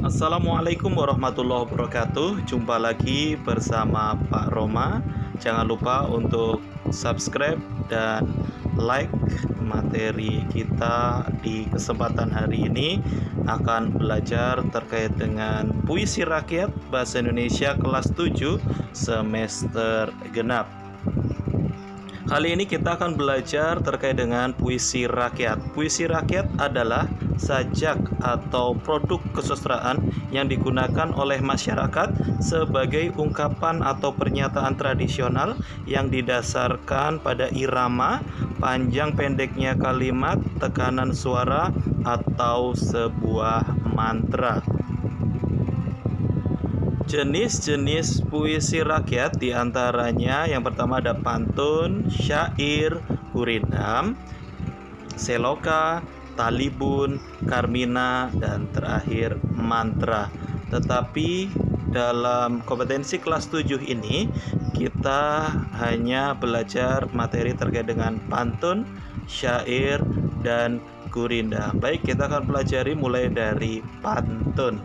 Assalamualaikum warahmatullahi wabarakatuh. Jumpa lagi bersama Pak Roma. Jangan lupa untuk subscribe dan like materi kita di kesempatan hari ini. Akan belajar terkait dengan puisi rakyat bahasa Indonesia kelas 7 semester genap. Kali ini kita akan belajar terkait dengan puisi rakyat. Puisi rakyat adalah sajak atau produk kesusastraan yang digunakan oleh masyarakat sebagai ungkapan atau pernyataan tradisional yang didasarkan pada irama, panjang pendeknya kalimat, tekanan suara, atau sebuah mantra. Jenis-jenis puisi rakyat diantaranya yang pertama ada pantun, syair, gurindam, seloka, talibun, karmina, dan terakhir mantra. Tetapi dalam kompetensi kelas 7 ini kita hanya belajar materi terkait dengan pantun, syair, dan gurindam. Baik, kita akan pelajari mulai dari pantun.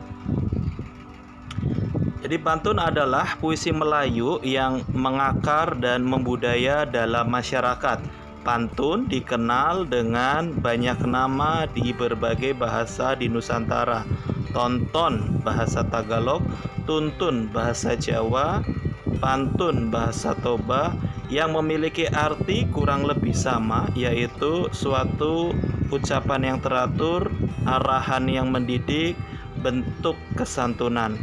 Jadi pantun adalah puisi Melayu yang mengakar dan membudaya dalam masyarakat. Pantun dikenal dengan banyak nama di berbagai bahasa di Nusantara. Tonton bahasa Tagalog, tuntun bahasa Jawa, pantun bahasa Toba yang memiliki arti kurang lebih sama, yaitu suatu ucapan yang teratur, arahan yang mendidik, bentuk kesantunan.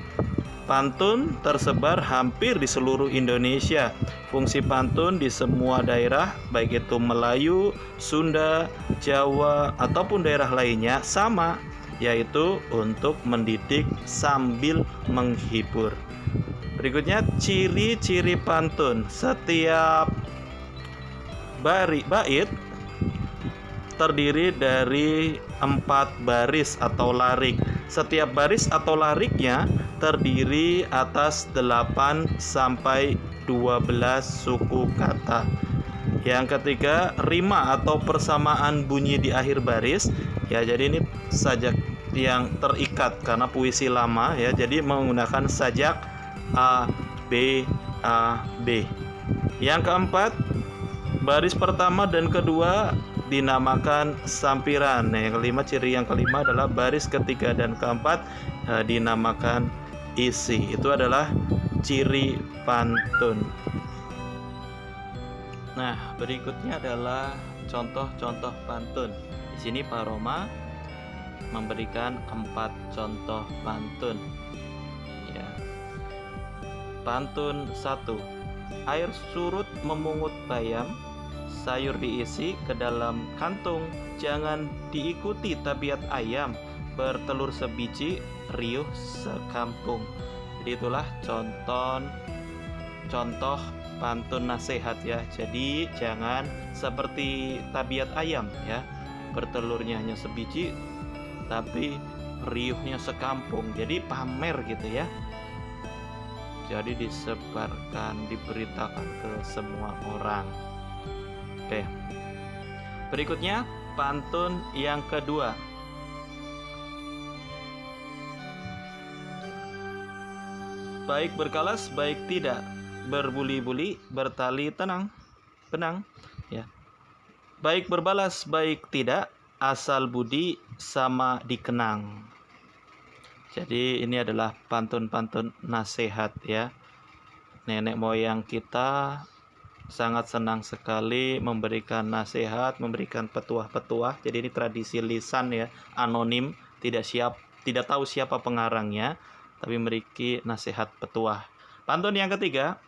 Pantun tersebar hampir di seluruh Indonesia. Fungsi pantun di semua daerah, baik itu Melayu, Sunda, Jawa, ataupun daerah lainnya sama, yaitu untuk mendidik sambil menghibur. Berikutnya ciri-ciri pantun. Setiap bait terdiri dari 4 baris atau larik. Setiap baris atau lariknya terdiri atas 8 sampai 12 suku kata. Yang ketiga, rima atau persamaan bunyi di akhir baris. Ya, jadi ini sajak yang terikat karena puisi lama ya. Jadi menggunakan sajak A B A B. Yang keempat, baris pertama dan kedua dinamakan sampiran. Nah, ciri yang kelima adalah baris ketiga dan keempat dinamakan isi. Itu adalah ciri pantun. Nah, berikutnya adalah contoh-contoh pantun. Di sini Pak Roma memberikan 4 contoh pantun. Ya. Pantun 1. Air surut memungut bayam, sayur diisi ke dalam kantung, jangan diikuti tabiat ayam, bertelur sebiji, riuh sekampung. Jadi itulah contoh pantun nasihat ya. Jadi jangan seperti tabiat ayam ya, bertelurnya hanya sebiji tapi riuhnya sekampung. Jadi pamer gitu ya. Jadi disebarkan, diberitakan ke semua orang. Oke. Berikutnya pantun yang kedua. Baik berkalas, baik tidak, berbuli-buli, bertali benang, ya. Baik berbalas, baik tidak, asal budi sama dikenang. Jadi ini adalah pantun-pantun nasihat ya. Nenek moyang kita sangat senang sekali memberikan nasihat, memberikan petuah-petuah. Jadi ini tradisi lisan ya, anonim, tidak tahu siapa pengarangnya, tapi memiliki nasihat petuah. Pantun yang ketiga.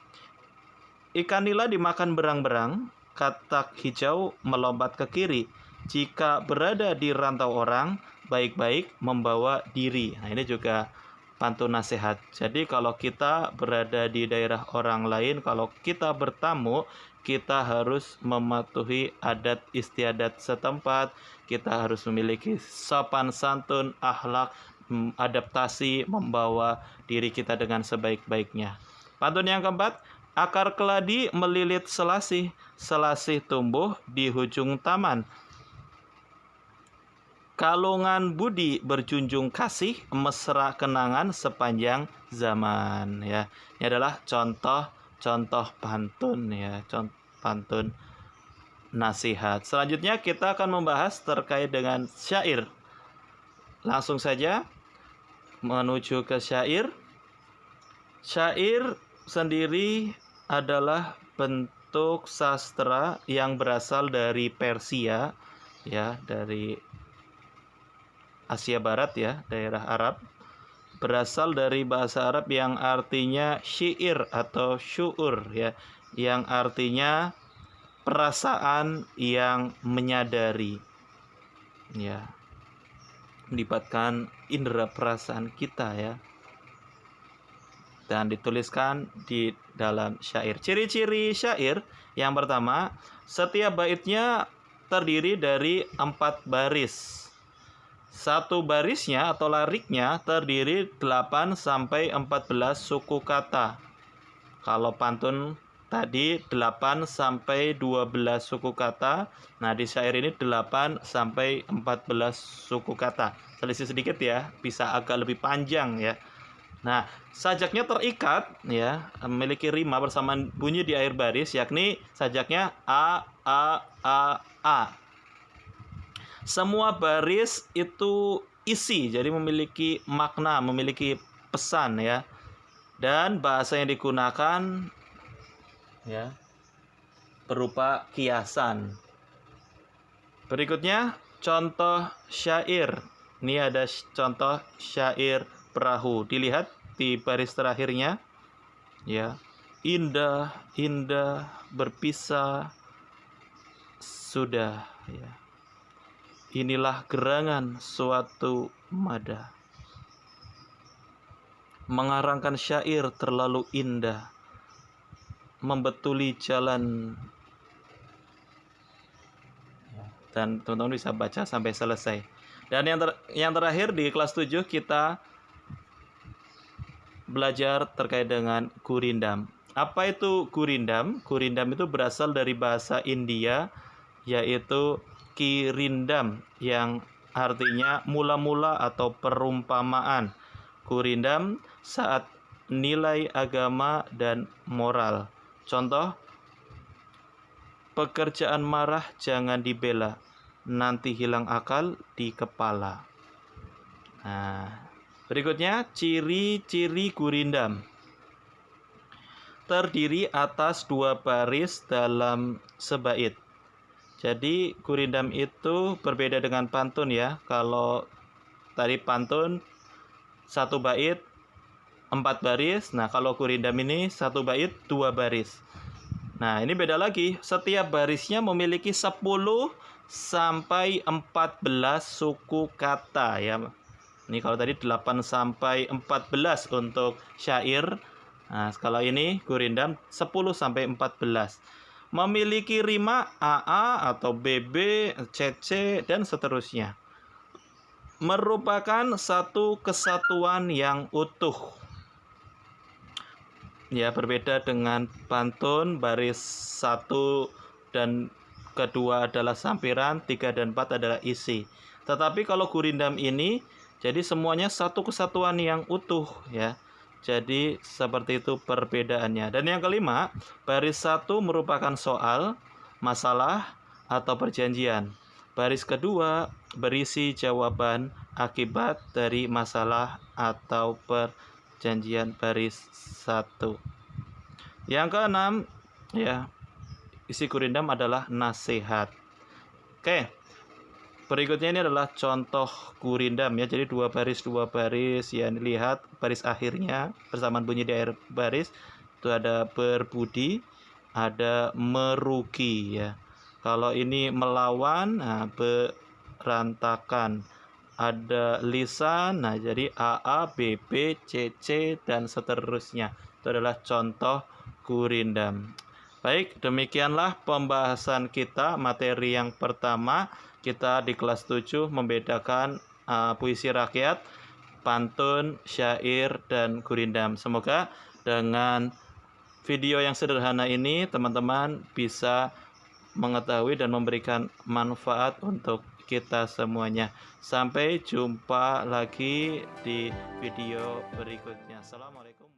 Ikan nila dimakan berang-berang, katak hijau melompat ke kiri. Jika berada di rantau orang, baik-baik membawa diri. Nah, ini juga pantun nasihat. Jadi kalau kita berada di daerah orang lain, kalau kita bertamu, kita harus mematuhi adat istiadat setempat. Kita harus memiliki sopan santun, akhlak, adaptasi, membawa diri kita dengan sebaik-baiknya. Pantun yang keempat, akar keladi melilit selasih, selasih tumbuh di ujung taman. Kalungan budi berjunjung kasih, mesra kenangan sepanjang zaman ya. Ini adalah contoh pantun ya, pantun nasihat. Selanjutnya kita akan membahas terkait dengan syair. Langsung saja menuju ke syair. Syair sendiri adalah bentuk sastra yang berasal dari Persia ya, dari Asia Barat ya, daerah Arab. Berasal dari bahasa Arab yang artinya syair atau syu'ur ya, yang artinya perasaan yang menyadari ya, melibatkan indera perasaan kita ya, dan dituliskan di dalam syair. Ciri-ciri syair yang pertama, setiap baitnya terdiri dari 4 baris. Satu barisnya atau lariknya terdiri 8 sampai 14 suku kata. Kalau pantun tadi 8 sampai 12 suku kata. Nah, di syair ini 8 sampai 14 suku kata. Selisih sedikit ya, bisa agak lebih panjang ya. Nah, sajaknya terikat ya, memiliki rima bersamaan bunyi di akhir baris, yakni sajaknya a a a a. Semua baris itu isi, jadi memiliki makna, memiliki pesan ya. Dan bahasa yang digunakan ya berupa kiasan. Berikutnya contoh syair. Ini ada contoh syair perahu. Dilihat di baris terakhirnya ya. Indah, indah berpisah sudah ya. Inilah gerangan suatu mada. Mengarangkan syair terlalu indah, membetuli jalan. Dan teman-teman bisa baca sampai selesai. Dan yang terakhir di kelas 7 kita belajar terkait dengan gurindam. Apa itu gurindam? Gurindam itu berasal dari bahasa India, yaitu kirindam, yang artinya mula-mula atau perumpamaan. Gurindam saat nilai agama dan moral. Contoh, pekerjaan marah jangan dibela, nanti hilang akal di kepala. Nah, berikutnya ciri-ciri gurindam. Terdiri atas 2 baris dalam sebait. Jadi gurindam itu berbeda dengan pantun ya. Kalau tadi pantun 1 bait 4 baris. Nah, kalau gurindam ini 1 bait 2 baris. Nah, ini beda lagi. Setiap barisnya memiliki 10 sampai 14 suku kata ya. Ini kalau tadi 8 sampai 14 untuk syair. Nah, kalau ini gurindam 10 sampai 14. Memiliki rima AA atau BB, CC, dan seterusnya. Merupakan satu kesatuan yang utuh. Ya, berbeda dengan pantun, baris 1 dan kedua adalah sampiran, 3 dan 4 adalah isi. Tetapi kalau gurindam ini, jadi semuanya satu kesatuan yang utuh ya. Jadi seperti itu perbedaannya. Dan yang kelima, baris 1 merupakan soal, masalah, atau perjanjian. Baris kedua berisi jawaban akibat dari masalah atau perjanjian baris 1. Yang keenam, ya, isi gurindam adalah nasihat. Oke. Berikutnya ini adalah contoh gurindam ya. Jadi 2 baris ya. Lihat baris akhirnya bersamaan bunyi di akhir baris itu ada berbudi, ada merugi ya. Kalau ini melawan, nah, berantakan. Ada lisan, nah jadi AA, BB, CC dan seterusnya. Itu adalah contoh gurindam. Baik, demikianlah pembahasan kita materi yang pertama. Kita di kelas 7 membedakan puisi rakyat, pantun, syair, dan gurindam. Semoga dengan video yang sederhana ini teman-teman bisa mengetahui dan memberikan manfaat untuk kita semuanya. Sampai jumpa lagi di video berikutnya. Assalamualaikum.